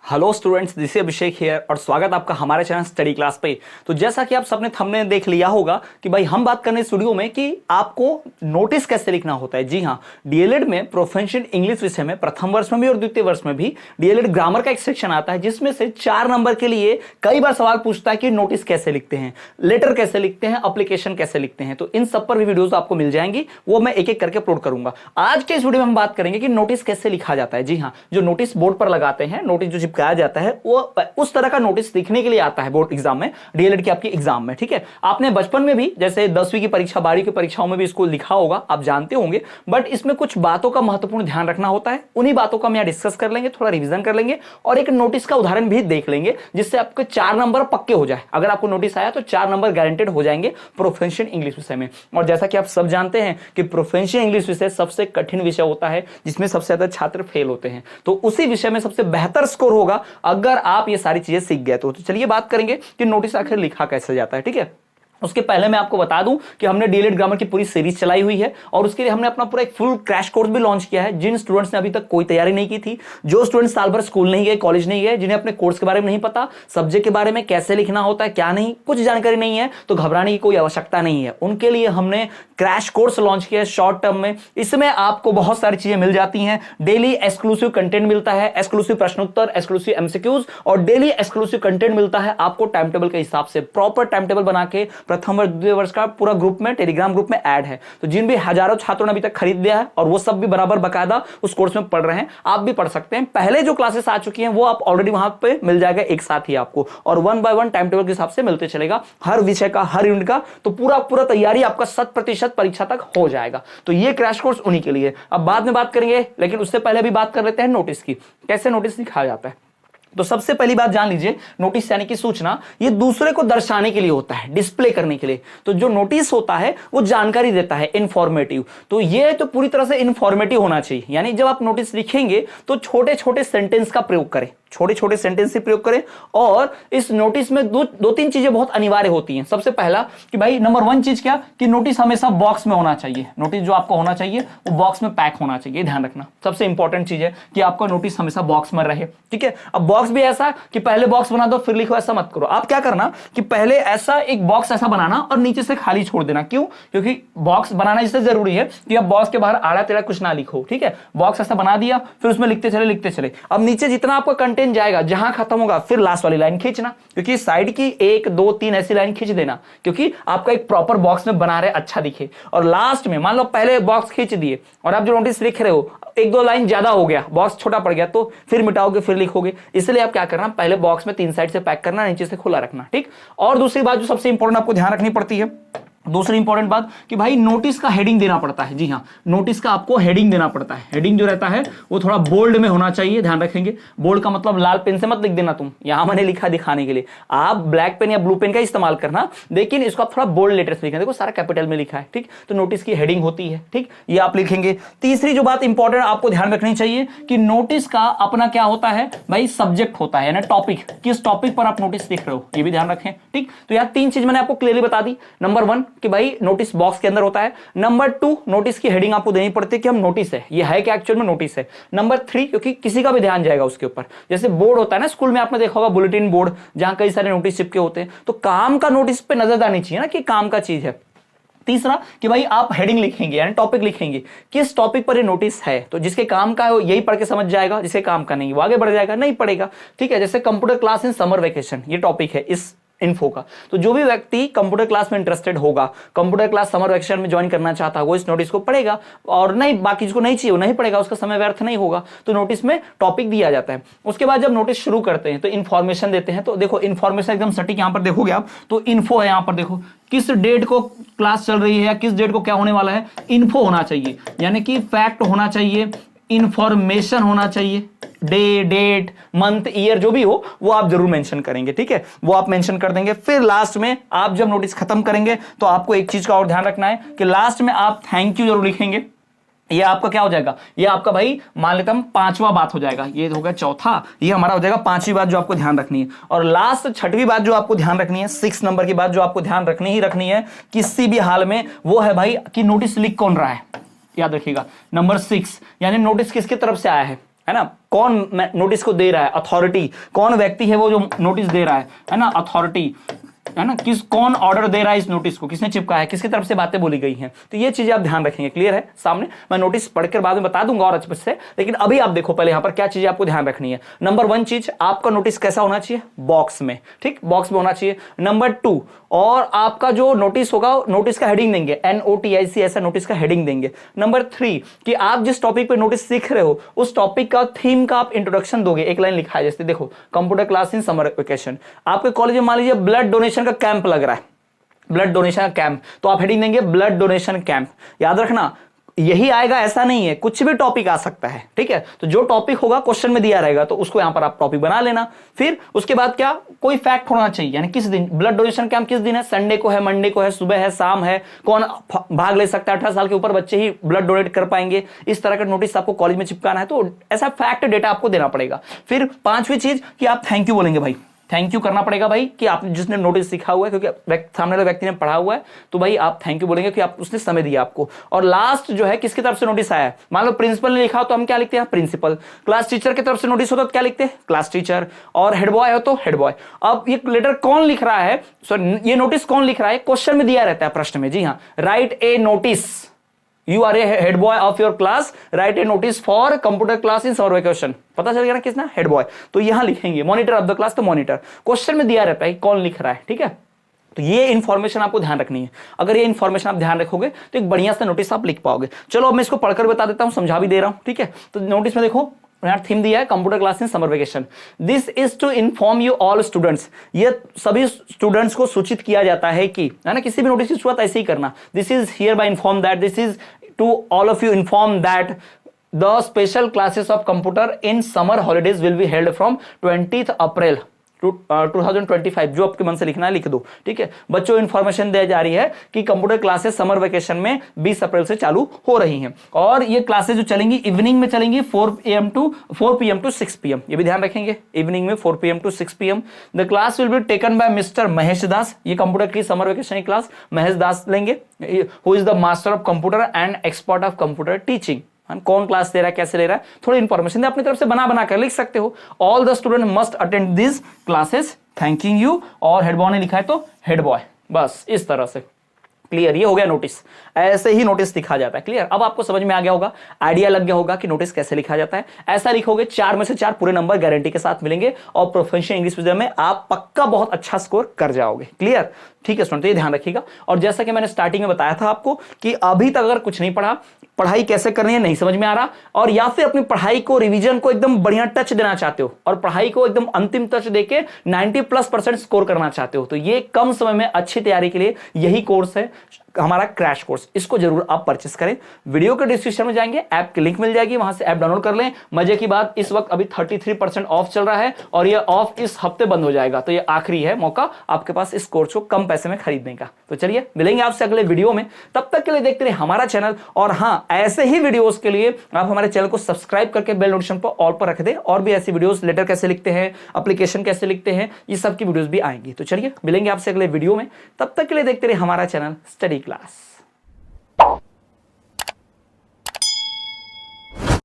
Hello students, this is Abhishek here और स्वागत आपका हमारे चैनल स्टडी क्लास पे। तो जैसा कि आप सबने थंबनेल देख लिया होगा कि भाई हम बात करने इस वीडियो में कि आपको नोटिस कैसे लिखना होता है। जी हाँ, डीएलएड में प्रोफेशनल इंग्लिश विषय में प्रथम वर्ष में भी और द्वितीय वर्ष में भी डीएलएड ग्रामर का एक सेक्शन आता है जिसमें से 4 नंबर के लिए कई बार सवाल पूछता है कि नोटिस कैसे लिखते हैं, लेटर कैसे लिखते हैं, एप्लीकेशन कैसे लिखते हैं। तो इन सब पर भी वीडियोस आपको मिल जाएंगी, वो मैं एक एक करके अपलोड करूंगा। आज के इस वीडियो में हम बात करेंगे कि नोटिस कैसे लिखा जाता है। जी हाँ, जो नोटिस बोर्ड पर लगाते हैं, नोटिस जो चिपकाया जाता है वो उस तरह का नोटिस लिखने के लिए आता है बोर्ड एग्जाम में, डीएलएड की आपकी एग्जाम में। ठीक है, आपने बचपन में भी जैसे 10वीं की परीक्षा, 12वीं की परीक्षाओं में भी इसको लिखा होगा, आप जानते होंगे। बट इसमें कुछ बातों का महत्वपूर्ण ध्यान रखना होता है। उन्हीं बातों का हम यहाँ डिस्कस कर लेंगे, थोड़ा रिवीजन कर लेंगे और एक नोटिस का उदाहरण भी देख लेंगे जिससे आपके 4 नंबर पक्के हो जाए। अगर आपको नोटिस आया तो 4 नंबर गारंटेड हो जाएंगे प्रोफेशनल इंग्लिश विषय में। और जैसा कि आप सब जानते हैं कि प्रोफेशनल इंग्लिश विषय सबसे कठिन विषय होता है जिसमें सबसे ज्यादा छात्र फेल होते हैं। तो उसी विषय में सबसे बेहतर स्कोर होगा अगर आप ये सारी चीजें सीख गए। तो चलिए बात करेंगे कि नोटिस आखिर लिखा कैसे जाता है। ठीक है, उसके पहले मैं आपको बता दूं कि हमने डीएलएड ग्रामर की पूरी सीरीज चलाई हुई है और उसके लिए हमने अपना पूरा एक फुल क्रैश कोर्स भी लॉन्च किया है। जिन स्टूडेंट्स ने अभी तक कोई तैयारी नहीं की थी, जो स्टूडेंट्स साल भर स्कूल नहीं गए, कॉलेज नहीं गए, जिन्हें अपने कोर्स के बारे में नहीं पता, सब्जेक्ट के बारे में कैसे लिखना होता है, क्या नहीं, कुछ जानकारी नहीं है, तो घबराने की कोई आवश्यकता नहीं है। उनके लिए हमने क्रैश कोर्स लॉन्च किया है शॉर्ट टर्म में। इसमें आपको बहुत सारी चीजें मिल जाती हैं। डेली एक्सक्लूसिव कंटेंट मिलता है, एक्सक्लूसिव प्रश्नोत्तर, एक्सक्लूसिव एमसीक्यूज और डेली एक्सक्लूसिव कंटेंट मिलता है आपको टाइम टेबल के हिसाब से। प्रॉपर टाइम टेबल बना के प्रथम वर्ष, द्वितीय वर्ष का पूरा ग्रुप में, टेलीग्राम ग्रुप में ऐड है। तो जिन भी हजारों छात्रों ने अभी तक खरीद लिया है और वो सब भी बराबर बकायदा उस कोर्स में पढ़ रहे हैं, आप भी पढ़ सकते हैं। पहले जो क्लासेस आ चुकी हैं वो आप ऑलरेडी वहां पे मिल जाएगा एक साथ ही आपको, और 1 बाय 1 टाइम टेबल के हिसाब से मिलते चलेगा हर विषय का, हर यूनिट का। तो पूरा तैयारी आपका 100% परीक्षा तक हो जाएगा। तो ये क्रैश कोर्स उन्हीं के लिए। अब बाद में बात करेंगे, लेकिन उससे पहले भी बात कर लेते हैं नोटिस की, कैसे नोटिस लिखा जाता है। तो सबसे पहली बात जान लीजिए, नोटिस यानी कि सूचना, ये दूसरे को दर्शाने के लिए होता है, डिस्प्ले करने के लिए। तो जो नोटिस होता है वो जानकारी देता है, इंफॉर्मेटिव। तो ये तो पूरी तरह से इंफॉर्मेटिव होना चाहिए। यानी जब आप नोटिस लिखेंगे तो छोटे छोटे सेंटेंस का प्रयोग करें, छोटे छोटे सेंटेंस से प्रयोग करें। और इस नोटिस में दो तीन चीजें बहुत अनिवार्य होती हैं। सबसे पहला कि भाई नंबर 1 चीज क्या, कि नोटिस हमेशा बॉक्स में होना चाहिए। नोटिस जो आपको होना चाहिए वो बॉक्स में पैक होना चाहिए, ध्यान रखना। सबसे इंपॉर्टेंट चीज है कि आपका नोटिस हमेशा बॉक्स में रहे। ठीक है, अब बॉक्स भी ऐसा कि पहले बॉक्स बना दो फिर लिखो, ऐसा मत करो। आप क्या करना कि पहले ऐसा एक बॉक्स ऐसा बनाना और नीचे से खाली छोड़ देना। क्यों? क्योंकि बॉक्स बनाना इससे जरूरी है कि आप बॉक्स के बाहर आड़ा टेढ़ा कुछ ना लिखो। ठीक है, बॉक्स ऐसा बना दिया, फिर उसमें लिखते चले। अब नीचे जितना आपका कंटेंट जाएगा, जहां खत्म होगा फिर लास्ट वाली लाइन खींचना, क्योंकि साइड की 1 2 3 ऐसी लाइन खींच देना, क्योंकि आपका एक प्रॉपर बॉक्स में बना रहे, अच्छा दिखे। और लास्ट में मान लो पहले बॉक्स खींच दिए और आप जो नोटिस लिख रहे हो 1-2 लाइन ज्यादा हो गया, बॉक्स छोटा पड़ गया, तो फिर मिटाओगे फिर लिखोगे। इसलिए आप क्या करना, पहले बॉक्स में 3 साइड से पैक करना, नीचे से खुला रखना। ठीक। और दूसरी बात जो सबसे इंपॉर्टेंट आपको ध्यान रखनी पड़ती है, दूसरी इंपॉर्टेंट बात कि भाई नोटिस का हेडिंग देना पड़ता है। जी हाँ, नोटिस का आपको हेडिंग देना पड़ता है। हेडिंग जो रहता है वो थोड़ा बोल्ड में होना चाहिए, ध्यान रखेंगे। बोल्ड का मतलब लाल पेन से मत लिख देना तुम, यहां मैंने लिखा दिखाने के लिए। आप ब्लैक पेन या ब्लू पेन का इस्तेमाल करना, लेकिन इसको आप थोड़ा बोल्ड लेटर से लिखना। देखो सारा कैपिटल में लिखा है। ठीक, तो नोटिस की हेडिंग होती है। ठीक, ये आप लिखेंगे। तीसरी जो बात इंपॉर्टेंट आपको ध्यान रखनी चाहिए कि नोटिस का अपना क्या होता है भाई, सब्जेक्ट होता है, यानी टॉपिक। किस टॉपिक पर आप नोटिस लिख रहे हो ये भी ध्यान रखें। ठीक, तो यह 3 चीज मैंने आपको क्लियरली बता दी। नंबर 1 कि भाई नोटिस बॉक्स के अंदर होता है। नंबर 2 नोटिस की हेडिंग आपको देनी पड़ती है कि हम नोटिस है, ये है कि एक्चुअल में नोटिस है। नंबर 3 क्योंकि किसी का भी ध्यान जाएगा उसके ऊपर, जैसे बोर्ड होता है ना स्कूल में, आपने देखा होगा बुलेटिन बोर्ड जहां कई सारे नोटिस चिपके होते हैं, तो काम का नोटिस पे नजर आनी चाहिए ना कि काम का चीज है। तीसरा कि भाई आप हेडिंग लिखेंगे यानी टॉपिक लिखेंगे, किस टॉपिक पर ये नोटिस है। तो जिसके काम का है वो यही पढ़ के समझ जाएगा, जिसके काम का नहीं वो आगे बढ़ जाएगा, नहीं पढ़ेगा। ठीक है, जैसे computer class in summer vacation, ये टॉपिक है इस इन्फो का। तो जो भी व्यक्ति कंप्यूटर क्लास में इंटरेस्टेड होगा, कंप्यूटर क्लास समर वेकेशन में ज्वाइन करना चाहता है, वो इस नोटिस को पढ़ेगा। और नहीं, बाकी जिसको नहीं चाहिए वो नहीं पढ़ेगा, उसका समय व्यर्थ नहीं होगा। तो नोटिस में टॉपिक दिया जाता है। उसके बाद जब नोटिस शुरू करते हैं तो इन्फॉर्मेशन देते हैं। तो देखो इन्फॉर्मेशन एकदम सटीक, यहां पर देखोगे आप तो इन्फो है, यहां पर देखो किस डेट को क्लास चल रही है या किस डेट को क्या होने वाला है, इन्फो होना चाहिए। यानी कि फैक्ट होना चाहिए, इंफॉर्मेशन होना चाहिए, डे, डेट, मंथ, ईयर जो भी हो वो आप जरूर मेंशन करेंगे। ठीक है, वो आप मेंशन कर देंगे। फिर लास्ट में आप जब नोटिस खत्म करेंगे तो आपको एक चीज का और ध्यान रखना है कि लास्ट में आप थैंक यू जरूर लिखेंगे। ये आपका क्या हो जाएगा, ये आपका भाई मान लेता हूं 5वां बात हो जाएगा, ये हो गया चौथा, ये हमारा हो जाएगा 5वीं बात जो आपको ध्यान रखनी है। और लास्ट 6वीं बात जो आपको ध्यान रखनी है, 6 नंबर की बात जो आपको ध्यान रखनी है किसी भी हाल में, वो है भाई कि नोटिस लिख कौन रहा है। याद रखिएगा नंबर 6, यानी नोटिस किसकी तरफ से आया है, है ना, कौन नोटिस को दे रहा है, अथॉरिटी, कौन व्यक्ति है वो जो नोटिस दे रहा है ना, अथॉरिटी, है ना, कौन ऑर्डर दे रहा है इस नोटिस को, किसने चिपकाया है, किसकी तरफ से बातें बोली गई हैं। तो ये चीजें आप ध्यान रखेंगे। क्लियर है? सामने मैं नोटिस पढ़कर बाद में बता दूंगा और अच्छे से, लेकिन अभी आप देखो पहले यहां पर क्या चीजें आपको ध्यान रखनी है। नंबर 1 चीज, आपका नोटिस कैसा होना चाहिए, बॉक्स में, ठीक, बॉक्स में होना चाहिए। नंबर 2, और आपका जो नोटिस होगा, नोटिस का हेडिंग देंगे, NOTIC ऐसा नोटिस का हेडिंग देंगे। नंबर 3 कि आप जिस टॉपिक पे नोटिस सीख रहे हो उस टॉपिक का थीम का आप इंट्रोडक्शन दोगे, एक लाइन लिखा है, जैसे देखो computer class in summer vacation, आपके कॉलेज में मान लीजिए ब्लड डोनेशन का कैंप लग रहा है, ब्लड डोनेशन कैंप, तो आप हेडिंग देंगे ब्लड डोनेशन कैंप। याद रखना यही आएगा ऐसा नहीं है, कुछ भी टॉपिक आ सकता है, ठीक है। तो जो टॉपिक होगा क्वेश्चन में दिया रहेगा तो उसको यहां पर आप टॉपिक बना लेना। फिर उसके बाद क्या, कोई फैक्ट होना चाहिए, यानी किस दिन ब्लड डोनेशन कैंप, किस दिन है, संडे को है, मंडे को है, सुबह है, शाम है, कौन भाग ले सकता है, 18 साल के ऊपर बच्चे ही ब्लड डोनेट कर पाएंगे, इस तरह का नोटिस आपको कॉलेज में चिपकाना है, तो ऐसा फैक्ट डेटा आपको देना पड़ेगा। फिर 5वीं चीज कि आप थैंक यू बोलेंगे भाई, थैंक यू करना पड़ेगा भाई कि आपने जिसने नोटिस सीखा हुआ है, क्योंकि सामने वाले व्यक्ति ने पढ़ा हुआ है, तो भाई आप थैंक यू बोलेंगे कि आप उसने समय दिया आपको। और लास्ट जो है किसकी तरफ से नोटिस आया है, मान लो प्रिंसिपल ने लिखा हो तो हम क्या लिखते हैं, प्रिंसिपल। क्लास टीचर की तरफ से नोटिस हो तो क्या लिखते हैं, क्लास टीचर। और हेड बॉय हो तो हेड बॉय। अब ये लेटर कौन लिख रहा है, सॉरी ये नोटिस कौन लिख रहा है, क्वेश्चन में दिया रहता है प्रश्न में, जी हाँ, right A notice, You are a head boy of your class, write a notice for computer class in summer vacation। पता चल गया ना किसना, हेड बॉय। तो यहां लिखेंगे मॉनिटर ऑफ द क्लास, तो मॉनिटर क्वेश्चन में दिया रहता है कौन लिख रहा है, ठीक है। तो ये इंफॉर्मेशन आपको ध्यान रखनी है। अगर ये इंफॉर्मेशन आप ध्यान रखोगे तो एक बढ़िया सा नोटिस आप लिख पाओगे। चलो अब मैं इसको पढ़कर बता देता हूं, समझा भी दे रहा हूं, ठीक है। तो नोटिस में देखो यहाँ थीम दिया है computer class in summer vacation, this is to inform you all students, ये सभी स्टूडेंट्स को सूचित किया जाता है कि, है ना, किसी भी नोटिस की शुरुआत ऐसे ही करना, this is here bye inform that, this is to all of you inform that the special classes of computer in summer holidays will be held from 20th April 2025। जो आपके मन से लिखना है लिख दो, ठीक है। बच्चों इंफॉर्मेशन दी जा रही है कि कंप्यूटर क्लासेस समर वेकेशन में 20 अप्रैल से चालू हो रही हैं, और ये क्लासेस जो चलेंगी इवनिंग में चलेंगी 4 PM टू 6 PM, ये भी ध्यान रखेंगे, इवनिंग में 4 PM to 6 PM। The class will be taken by mister Mahesh Das, ये कंप्यूटर की समर वेकेशन की क्लास महेश दास लेंगे, who is the master of computer and expert of computer teaching. कौन क्लास दे रहा है, कैसे ले रहा है, थोड़ी इंफॉर्मेशन दे, अपनी तरफ से बना कर लिख सकते हो। All the student must attend this classes, thanking you, और हेड बॉय ने लिखा है तो हेड बॉय, बस इस तरह से। क्लियर, ये हो गया नोटिस, ऐसे ही नोटिस लिखा जाता है। क्लियर, अब आपको समझ में आ गया होगा, आइडिया लग गया होगा कि नोटिस कैसे लिखा जाता है। ऐसा लिखोगे 4 में से 4 पूरे नंबर गारंटी के साथ मिलेंगे, और प्रोफेशनल इंग्लिश मीडियम में आप पक्का बहुत अच्छा स्कोर कर जाओगे। क्लियर, ठीक है स्टूडेंट, तो ये ध्यान रखिएगा। और जैसा कि मैंने स्टार्टिंग में बताया था आपको कि अभी तक अगर कुछ नहीं पढ़ा, पढ़ाई कैसे करनी है नहीं समझ में आ रहा, और या फिर अपनी पढ़ाई को, रिवीजन को एकदम बढ़िया टच देना चाहते हो और पढ़ाई को एकदम अंतिम टच देके 90+% स्कोर करना चाहते हो, तो ये कम समय में अच्छी तैयारी के लिए यही कोर्स है हमारा, क्रैश कोर्स। इसको जरूर आप परचेस करें। वीडियो के डिस्क्रिप्शन में जाएंगे, ऐप की लिंक मिल जाएगी, वहां से ऐप डाउनलोड कर लें। मजे की बात, इस वक्त अभी 33% ऑफ चल रहा है, और ये ऑफ इस हफ्ते बंद हो जाएगा, तो ये आखिरी है मौका आपके पास इस कोर्स को कम पैसे में खरीदने का। तो चलिए मिलेंगे आपसे अगले वीडियो में, तब तक के लिए देखते रहिए हमारा चैनल, और हाँ, ऐसे ही वीडियोस के लिए आप हमारे चैनल को सब्सक्राइब करके बेल नोटिफिकेशन पर ऑल पर रख दें, और भी ऐसी वीडियोस, लेटर कैसे लिखते हैं, एप्लीकेशन कैसे लिखते हैं, ये सब की वीडियोस भी आएंगी। तो चलिए मिलेंगे आपसे अगले वीडियो में, तब तक के लिए देखते रहिए हमारा चैनल स्टडी क्लास।